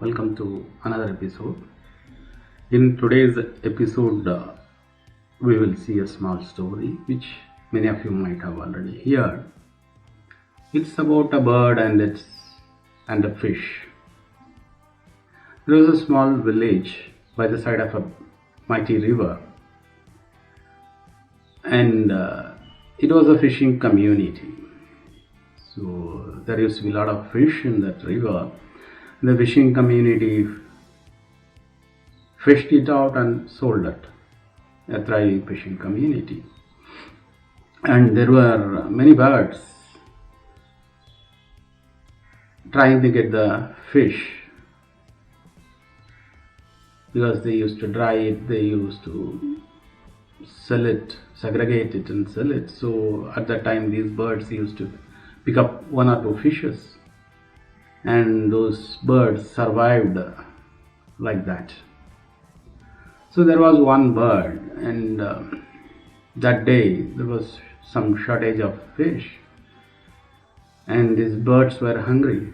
Welcome to another episode. In today's episode, we will see a small story which many of you might have already heard. It's about a bird and a fish. There was a small village by the side of a mighty river, and it was a fishing community. So there used to be a lot of fish in that river. The fishing community fished it out and sold it, a thriving fishing community. And there were many birds trying to get the fish because they used to dry it, they used to sell it, segregate it and sell it. So at that time these birds used to pick up one or two fishes, and those birds survived like that. So there was one bird, and that day there was some shortage of fish, and these birds were hungry,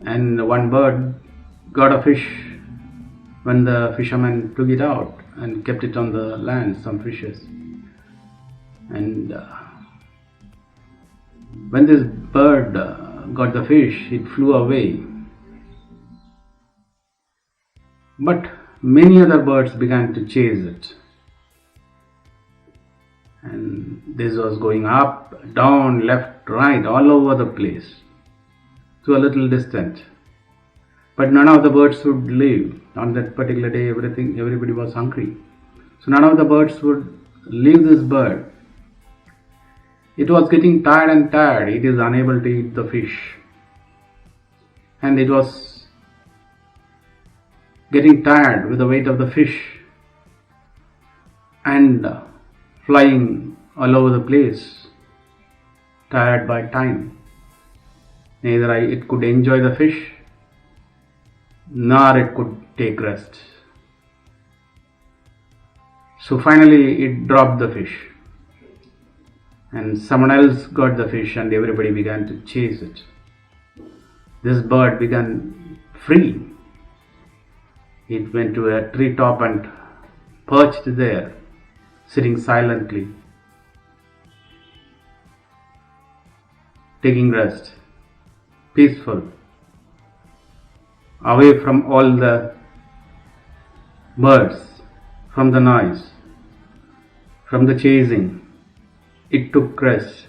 and one bird got a fish when the fisherman took it out and kept it on the land, some fishes. And when this bird got the fish, it flew away. But many other birds began to chase it. And this was going up, down, left, right, all over the place, to a little distance. But none of the birds would leave. On that particular day, everybody was hungry. So none of the birds would leave this bird. It was getting tired and tired. It is unable to eat the fish. And it was getting tired with the weight of the fish and flying all over the place, tired by time. Neither it could enjoy the fish, nor it could take rest. So finally it dropped the fish, and someone else got the fish, and everybody began to chase it. This bird began free. It went to a treetop and perched there, sitting silently, taking rest, peaceful, away from all the birds, from the noise, from the chasing. It took rest.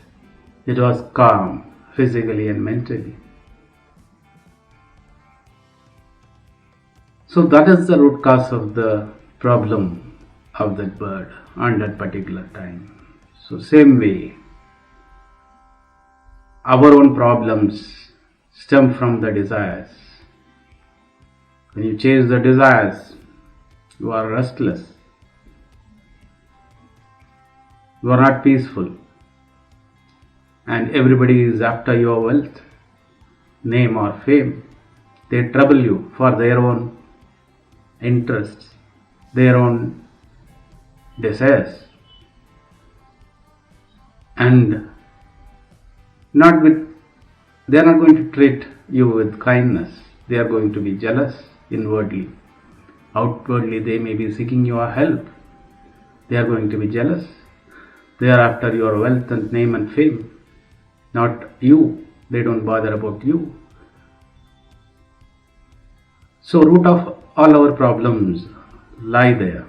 It was calm, physically and mentally. So that is the root cause of the problem of that bird on that particular time. So same way, our own problems stem from the desires. When you chase the desires, you are restless. You are not peaceful, and everybody is after your wealth, name or fame. They trouble you for their own interests, their own desires, and they are not going to treat you with kindness. They are going to be jealous inwardly. Outwardly they may be seeking your help. They are going to be jealous. They are after your wealth and name and fame, not you. They don't bother about you. So root of all our problems lie there.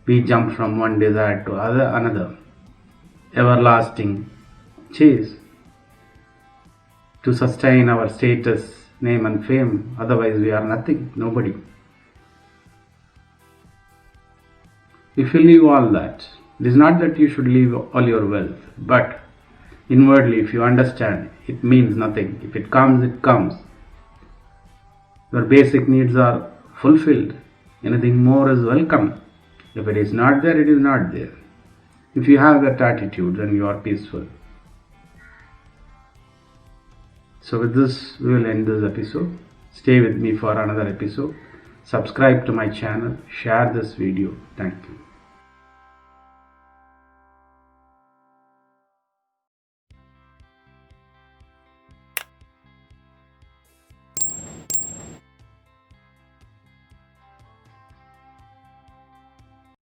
We jump from one desire to another, everlasting chase to sustain our status, name and fame. Otherwise we are nothing, nobody. If you leave all that, it is not that you should leave all your wealth, but inwardly, if you understand, it means nothing. If it comes, it comes. Your basic needs are fulfilled. Anything more is welcome. If it is not there, it is not there. If you have that attitude, then you are peaceful. So with this, we will end this episode. Stay with me for another episode. Subscribe to my channel. Share this video. Thank you.